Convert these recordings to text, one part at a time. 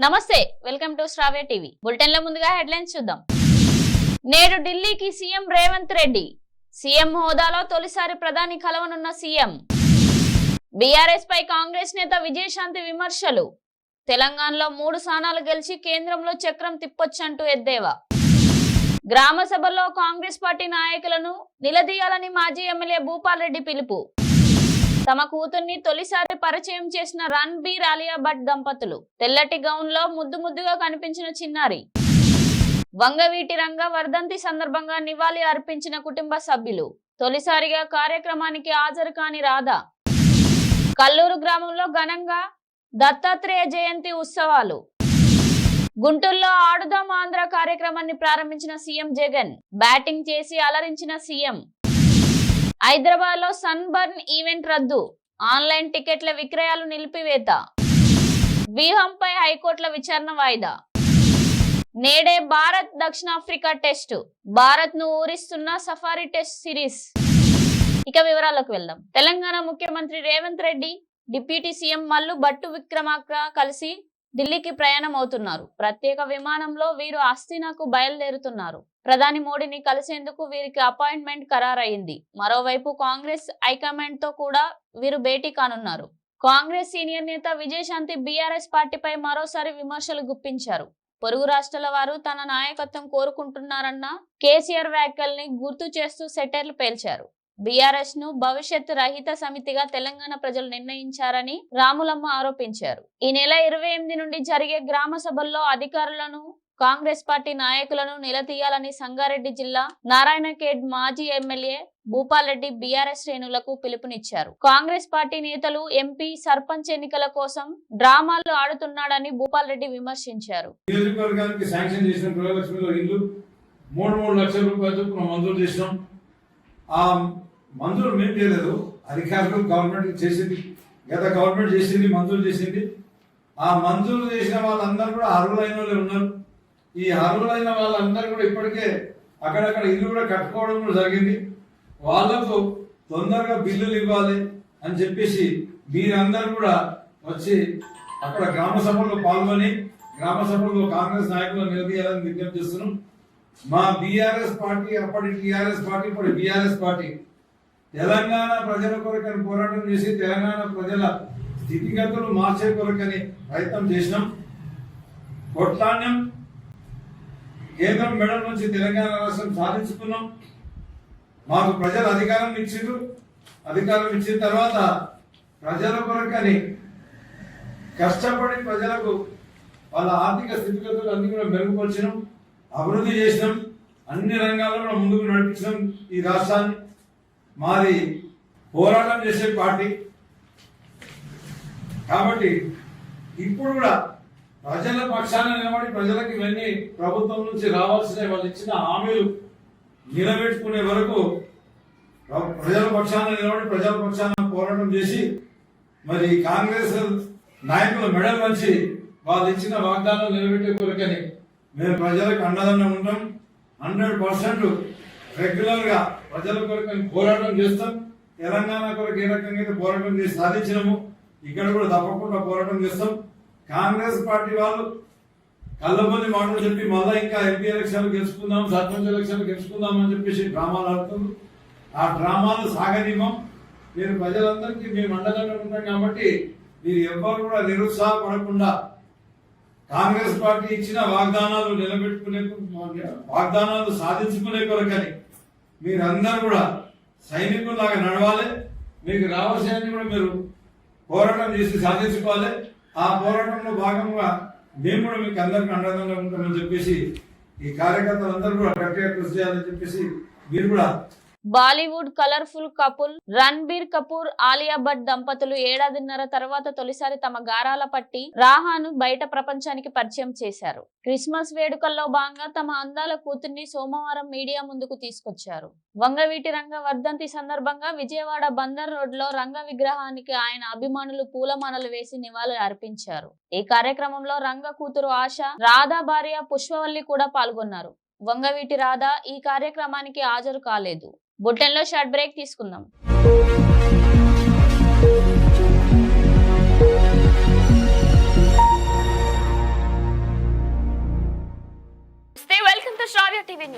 నమస్తే welcome to Shravya TV bulletin లో ముందుగా హెడ్లైన్స్ చూద్దాం. నేడు ఢిల్లీకి సీఎం రేవంత్ రెడ్డి. సీఎం హోదాలో తొలిసారి ప్రధాని కలవనున్న సీఎం. బీఆర్ఎస్ పై కాంగ్రెస్ నేత విజయశాంతి విమర్శలు. తెలంగాణలో 3 స్థానాలు గెలిచి కేంద్రంలో చక్రం తిప్పొచ్చంటూ ఎద్దేవా. గ్రామ సభల్లో కాంగ్రెస్ పార్టీ నాయకులను నిలదీయాలని మాజీ ఎమ్మెల్యే భూపాల్ రెడ్డి పిలుపు. తమ కూతుర్ని తొలిసారి పరిచయం చేసిన రణ్బీర్ ఆలియా భట్ దంపతులు. తెల్లటి గౌన్ లో ముద్దుగా కనిపించిన చిన్నారి. వంగవీటి రంగ వర్ధంతి సందర్భంగా నివాళి అర్పించిన కుటుంబ సభ్యులు. తొలిసారిగా కార్యక్రమానికి హాజరు కాని రాధ. కల్లూరు గ్రామంలో ఘనంగా దత్తాత్రేయ జయంతి ఉత్సవాలు. గుంటూరులో ఆడుదాం ఆంధ్ర కార్యక్రమాన్ని ప్రారంభించిన సీఎం జగన్. బ్యాటింగ్ చేసి అలరించిన సీఎం. హైదరాబాద్ లో సన్ బర్న్ ఈవెంట్ రద్దు. ఆన్లైన్ టికెట్ల విక్రయాలు నిలిపివేత. వ్యూహంపై హైకోర్టుల విచారణ వాయిదా. నేడే భారత్ దక్షిణాఫ్రికా టెస్టు. భారత్ ను ఊరిస్తున్న సఫారీ టెస్ట్ సిరీస్. ఇక వివరాల్లోకి వెళ్దాం. తెలంగాణ ముఖ్యమంత్రి రేవంత్ రెడ్డి డిప్యూటీ సీఎం మల్లు భట్టు విక్రమార్క కలిసి ఢిల్లీకి ప్రయాణం అవుతున్నారు. ప్రత్యేక విమానంలో వీరు అస్థినాకు బయలుదేరుతున్నారు. ప్రధాని మోడీని కలిసేందుకు వీరికి అపాయింట్మెంట్ ఖరారయింది. మరోవైపు కాంగ్రెస్ హైకమాండ్ తో కూడా వీరు భేటీ కానున్నారు. కాంగ్రెస్ సీనియర్ నేత విజయశాంతి బీఆర్ఎస్ పార్టీపై మరోసారి విమర్శలు గుప్పించారు. పొరుగు రాష్ట్రాల వారు తన నాయకత్వం కోరుకుంటున్నారన్న కేసీఆర్ వ్యాఖ్యల్ని గుర్తు చేస్తూ సెటైర్లు పేల్చారు. బీఆర్ఎస్ ను భవిష్యత్తు రహిత సమితిగా తెలంగాణ ప్రజలు నిర్ణయించారని రాములమ్మ ఆరోపించారు. ఈ నెల 28 నుండి జరిగే గ్రామ సభల్లో అధికారులను కాంగ్రెస్ పార్టీ నాయకులను నిలదీయాలని సంగారెడ్డి జిల్లా నారాయణఖేడ్ మాజీ ఎమ్మెల్యే భూపాల్ రెడ్డి బీఆర్ఎస్ శ్రేణులకు పిలుపునిచ్చారు. కాంగ్రెస్ పార్టీ నేతలు ఎంపీ సర్పంచ్ ఎన్నికల కోసం డ్రామాలు ఆడుతున్నాడని భూపాల్ రెడ్డి విమర్శించారు. మంజూరు మేము చేయలేదు, అధికారులు గవర్నమెంట్ చేసింది, గత గవర్నమెంట్ చేసింది, మంజూరు చేసింది. ఆ మంజూరు చేసిన వాళ్ళందరూ కూడా అర్హులైన వాళ్ళే ఉన్నారు. ఈ అర్హులైన వాళ్ళందరూ కూడా ఇప్పటికే అక్కడక్కడ ఇల్లు కూడా కట్టుకోవడం కూడా జరిగింది. వాళ్లకు తొందరగా బిల్లులు ఇవ్వాలి అని చెప్పేసి మీరందరూ కూడా వచ్చి అక్కడ గ్రామ సభలో పాల్గొని గ్రామ సభలో కాంగ్రెస్ నాయకులను నిలదీయాలని విజ్ఞప్తి చేస్తున్నాం. మా బీఆర్ఎస్ పార్టీ, అప్పటి టీఆర్ఎస్ పార్టీ, ఇప్పుడు బీఆర్ఎస్ పార్టీ తెలంగాణ ప్రజల కొరకని పోరాటం చేసి తెలంగాణ ప్రజల స్థితిగతులు మార్చే కొరకని ప్రయత్నం చేసినాం, కొట్లాడినాం. కేంద్రం మెడల్ నుంచి తెలంగాణ రాష్ట్రం సాధించుకున్నాం. మాకు ప్రజలు అధికారం ఇచ్చిండ్రు. అధికారం ఇచ్చిన తర్వాత ప్రజల కొరకని కష్టపడి ప్రజలకు వాళ్ళ ఆర్థిక స్థితిగతులు అన్ని కూడా మెరుగుపరిచినాం, అభివృద్ధి చేసినాం, అన్ని రంగాల్లో కూడా ముందుకు నడిపించినాం. ఈ రాష్ట్రాన్ని మాది పోరాటం చేసే పార్టీ కాబట్టి ఇప్పుడు కూడా ప్రజల పక్షాన నిలబడి ప్రజలకు ఇవన్నీ ప్రభుత్వం నుంచి రావాల్సిన వాళ్ళు ఇచ్చిన హామీలు నిలబెట్టుకునే వరకు ప్రజల పక్షాన నిలబడి ప్రజల పక్షాన పోరాటం చేసి మరి కాంగ్రెస్ నాయకుల మెడల్ వంచి వాళ్ళు ఇచ్చిన వాగ్దానాలు నిలబెట్టే కొరకని మేము ప్రజలకు అండదండం ఉంటాం. 100% రెగ్యులర్ గా ప్రజల కొరకు పోరాటం చేస్తాం. తెలంగాణ కొరకు ఏ రకంగా పోరాటం చేసి సాధించినాము ఇక్కడ కూడా తప్పకుండా పోరాటం చేస్తాం. కాంగ్రెస్ పార్టీ వాళ్ళు కళ్ళబొల్లి మాటలు చెప్పి మళ్ళా ఇంకా ఎంపీ ఎలక్షన్లు గెలుచుకుందాం, సర్పంచ్ ఎలక్షన్లు గెలుచుకుందాం అని చెప్పేసి డ్రామాలు ఆడుతుంది. ఆ డ్రామాలు సాగనివ్వం. మీరు ప్రజలందరికీ మేము అండదండం ఉంటాం కాబట్టి మీరు ఎవ్వరు కూడా నిరుత్సాహపడకుండా కాంగ్రెస్ పార్టీ ఇచ్చిన వాగ్దానాలు నిలబెట్టుకునే, వాగ్దానాలు సాధించుకునే కొరకని మీరందరూ కూడా సైనికుల్లాగా నడవాలి. మీకు రావాల్సిన కూడా మీరు పోరాటం చేసి సాధించుకోవాలి. ఆ పోరాటంలో భాగంగా మేము కూడా మీకు అందరికీ అండదంగా ఉంటామని చెప్పేసి ఈ కార్యకర్తలందరూ కూడా గట్టిగా కృషి చేయాలని చెప్పేసి మీరు కూడా. బాలీవుడ్ కలర్ఫుల్ కపుల్ రణ్బీర్ కపూర్ ఆలియా భట్ దంపతులు 1.5 తర్వాత తొలిసారి తమ గారాల పట్టి రాహాను బయట ప్రపంచానికి పరిచయం చేశారు. క్రిస్మస్ వేడుకల్లో భాగంగా తమ అందాల కూతుర్ని సోమవారం మీడియా ముందుకు తీసుకొచ్చారు. వంగవీటి రంగ వర్ధంతి సందర్భంగా విజయవాడ బందర్ రోడ్ లో రంగ విగ్రహానికి ఆయన అభిమానులు పూలమాలలు వేసి నివాళులు అర్పించారు. ఈ కార్యక్రమంలో రంగ కూతురు ఆశ, రాధా భార్య పుష్పవల్లి కూడా పాల్గొన్నారు. వంగవీటి రాధ ఈ కార్యక్రమానికి హాజరు కాలేదు. బులెటిన్ లో షార్ట్ బ్రేక్ తీసుకుందాం.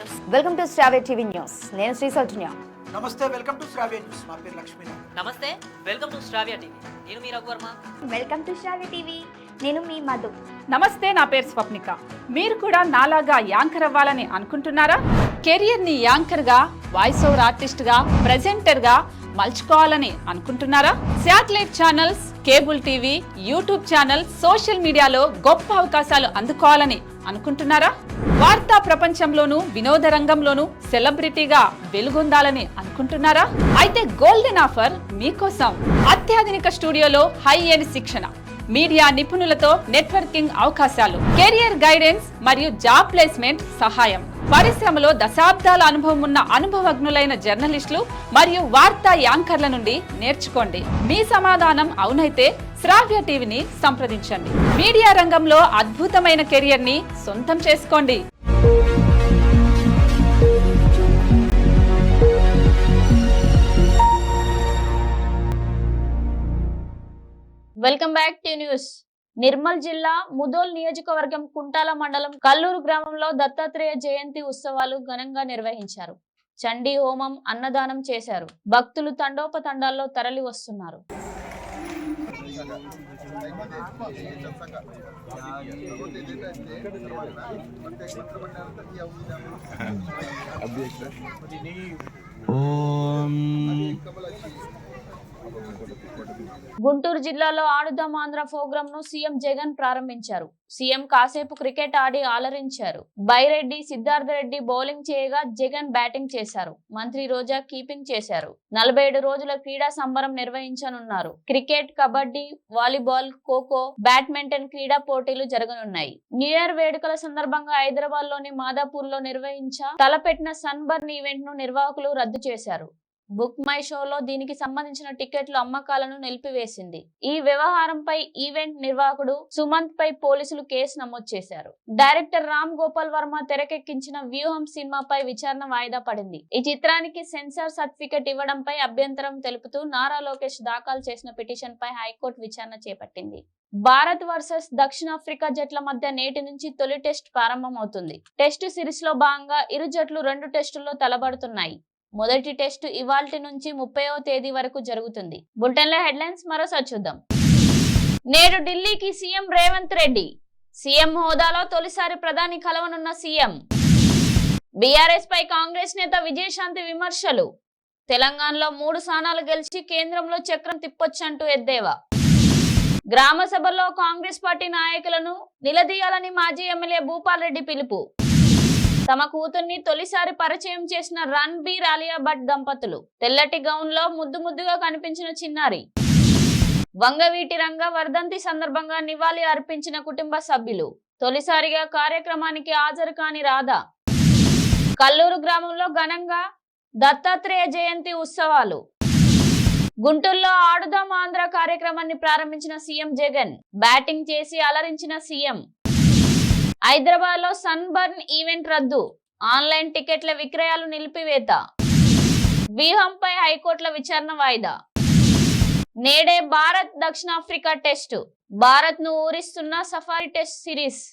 News. Welcome to Shravya TV news. నేను శ్రీ సౌజన్య. నమస్తే, వెల్కమ్ టు శ్రావ్య న్యూస్. నా పేరు లక్ష్మీ. నమస్తే, వెల్కమ్ టు శ్రావ్య టీవీ. నేను మీ Raghuvarma. Welcome to Shravya TV. నేను మీ మధు. నమస్తే, నా పేరు స్వప్నిక. మీరు కూడా నాలాగా యాంకర్ అవ్వాలని అనుకుంటున్నారా? కెరియర్ని యాంకర్గా, వాయిస్ ఓవర్ ఆర్టిస్ట్గా, ప్రెజెంటర్గా మలుచుకోవాలని అనుకుంటున్నారా? Satellite channels, cable TV, YouTube channel, social మీడియాలో గొప్ప అవకాశాలు అందుకోవాలని అనుకుంటున్నారా? వార్తా ప్రపంచంలోనూ వినోద రంగంలోనూ సెలబ్రిటీగా వెలుగొందాలని అనుకుంటున్నారా? అయితే గోల్డెన్ ఆఫర్ మీకోసం. అత్యాధునిక స్టూడియోలో హై ఎండ్ శిక్షణ, మీడియా నిపుణులతో నెట్వర్కింగ్ అవకాశాలు, కెరియర్ గైడెన్స్ మరియు జాబ్ ప్లేస్మెంట్ సహాయం. పరిశ్రమలో దశాబ్దాల అనుభవం ఉన్న అనుభవజ్ఞులైన జర్నలిస్టులు మరియు వార్తా యాంకర్ల నుండి నేర్చుకోండి. మీ సమాధానం అవునైతే శ్రావ్య టీవీని సంప్రదించండి. మీడియా రంగంలో అద్భుతమైన కెరియర్ని సొంతం చేసుకోండి. Welcome back to news. Nirmal జిల్లా ముదోల్ నియోజకవర్గం కుంటాల మండలం కల్లూరు గ్రామంలో దత్తాత్రేయ జయంతి ఉత్సవాలు ఘనంగా నిర్వహించారు. చండీ హోమం, అన్నదానం చేశారు. భక్తులు తండోపతండాల్లో తరలి వస్తున్నారు. గుంటూరు జిల్లాలో ఆడుదాం ఆంధ్ర ప్రోగ్రామ్ ను సీఎం జగన్ ప్రారంభించారు. సీఎం కాసేపు క్రికెట్ ఆడి ఆలరించారు. బైరెడ్డి, సిద్ధార్థ రెడ్డి బౌలింగ్ చేయగా జగన్ బ్యాటింగ్ చేశారు. మంత్రి రోజా కీపింగ్ చేశారు. 47 రోజుల క్రీడా సంబరం నిర్వహించనున్నారు. Cricket, kabaddi, volleyball, kho kho, badminton క్రీడా పోటీలు జరగనున్నాయి. న్యూ ఇయర్ వేడుకల సందర్భంగా హైదరాబాద్ లోని మాదాపూర్ లో తలపెట్టిన సన్ బర్న్ ఈవెంట్ ను నిర్వాహకులు రద్దు చేశారు. బుక్ మై షోలో దీనికి సంబంధించిన టికెట్లు అమ్మకాలను నిలిపివేసింది. ఈ వ్యవహారంపై ఈవెంట్ నిర్వాహకుడు సుమంత్ పై పోలీసులు కేసు నమోదు చేశారు. డైరెక్టర్ రామ్ గోపాల్ వర్మ తెరకెక్కించిన వ్యూహం సినిమాపై విచారణ వాయిదా పడింది. ఈ చిత్రానికి సెన్సార్ సర్టిఫికెట్ ఇవ్వడంపై అభ్యంతరం తెలుపుతూ నారా లోకేష్ దాఖలు చేసిన పిటిషన్ పై హైకోర్టు విచారణ చేపట్టింది. భారత్ వర్సెస్ దక్షిణాఫ్రికా జట్ల మధ్య నేటి నుంచి తొలి టెస్ట్ ప్రారంభమవుతుంది. టెస్టు సిరీస్ లో భాగంగా ఇరు జట్లు 2 టెస్టుల్లో తలబడుతున్నాయి. మొదటి టెస్టు ఇవాల్టి నుంచి 30వ తేదీ వరకు జరుగుతుంది. బులెటిన్ లో హెడ్లైన్స్ మరోసారి చూద్దాం. నేడు ఢిల్లీకి సీఎం రేవంత్ రెడ్డి. సీఎం హోదాలో తొలిసారి ప్రధాని కలవనున్న సీఎం. బీఆర్ఎస్ పై కాంగ్రెస్ నేత విజయశాంతి విమర్శలు. తెలంగాణలో 3 స్థానాలు గెలిచి కేంద్రంలో చక్రం తిప్పొచ్చంటూ ఎద్దేవా. గ్రామ సభల్లో కాంగ్రెస్ పార్టీ నాయకులను నిలదీయాలని మాజీ ఎమ్మెల్యే భూపాల్ రెడ్డి పిలుపు. తమ కూతుర్ని తొలిసారి పరిచయం చేసిన రణ్బీర్ ఆలియా భట్ దంపతులు. తెల్లటి గౌన్ లో ముద్దుగా కనిపించిన చిన్నారి. వంగవీటి రంగ వర్ధంతి సందర్భంగా నివాళి అర్పించిన కుటుంబ సభ్యులు. తొలిసారిగా కార్యక్రమానికి హాజరు కాని రాధా. కల్లూరు గ్రామంలో ఘనంగా దత్తాత్రేయ జయంతి ఉత్సవాలు. గుంటూరులో ఆడుదాం ఆంధ్ర కార్యక్రమాన్ని ప్రారంభించిన సీఎం జగన్. బ్యాటింగ్ చేసి అలరించిన సీఎం. హైదరాబాద్ లో సన్ బర్న్ ఈవెంట్ రద్దు. ఆన్లైన్ టికెట్ల విక్రయాలు నిలిపివేత. వ్యూహంపై హైకోర్టుల విచారణ వాయిదా. నేడే భారత్ దక్షిణాఫ్రికా టెస్టు. భారత్ ను ఊరిస్తున్న సఫారీ టెస్ట్ సిరీస్.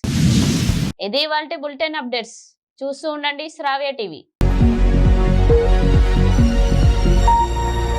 ఇది ఇవాల్టి బులెటిన్ అప్డేట్స్. చూస్తూ ఉండండి శ్రావ్య టీవీ.